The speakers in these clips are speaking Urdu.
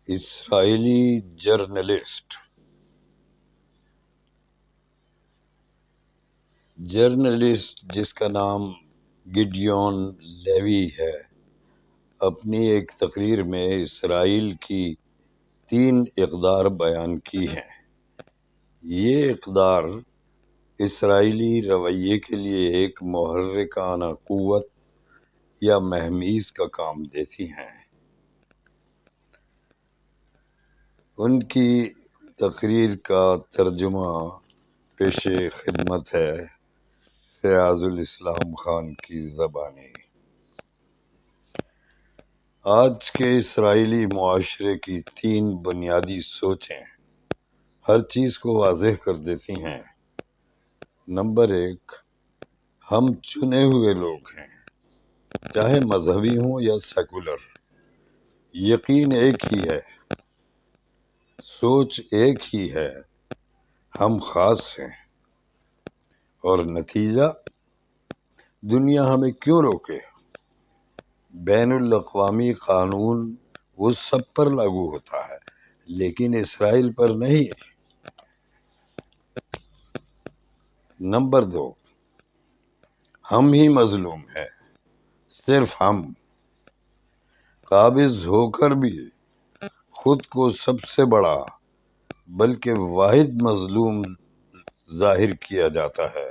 اسرائیلی جرنلسٹ جس کا نام گڈیون لیوی ہے، اپنی ایک تقریر میں اسرائیل کی 3 اقدار بیان کی ہیں۔ یہ اقدار اسرائیلی رویے کے لیے ایک محرکانہ قوت یا مہمیز کا کام دیتی ہیں۔ ان کی تقریر کا ترجمہ پیش خدمت ہے ریاض الاسلام خان کی زبانی۔ آج کے اسرائیلی معاشرے کی 3 بنیادی سوچیں ہر چیز کو واضح کر دیتی ہیں۔ نمبر 1، ہم چنے ہوئے لوگ ہیں، چاہے مذہبی ہوں یا سیکولر۔ یقین ایک ہی ہے، سوچ ایک ہی ہے، ہم خاص ہیں، اور نتیجہ دنیا ہمیں کیوں روکے؟ بین الاقوامی قانون وہ سب پر لاگو ہوتا ہے، لیکن اسرائیل پر نہیں۔ نمبر 2، ہم ہی مظلوم ہیں، صرف ہم، قابض ہو کر بھی خود کو سب سے بڑا بلکہ واحد مظلوم ظاہر کیا جاتا ہے۔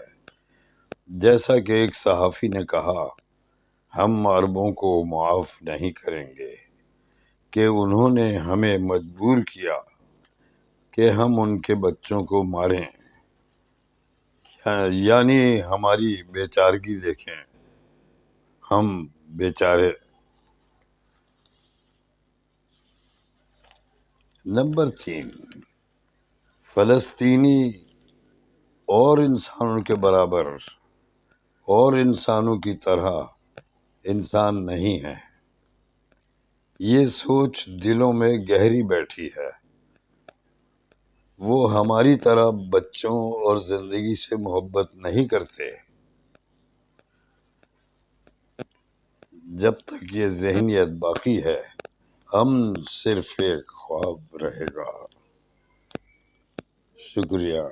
جیسا کہ ایک صحافی نے کہا، ہم عربوں کو معاف نہیں کریں گے کہ انہوں نے ہمیں مجبور کیا کہ ہم ان کے بچوں کو ماریں، یعنی ہماری بیچارگی دیکھیں، ہم بیچارے۔ نمبر 3، فلسطینی اور انسانوں کے برابر اور انسانوں کی طرح انسان نہیں ہیں۔ یہ سوچ دلوں میں گہری بیٹھی ہے۔ وہ ہماری طرح بچوں اور زندگی سے محبت نہیں کرتے۔ جب تک یہ ذہنیت باقی ہے، امن صرف ایک خواب رہے گا۔ شکریہ۔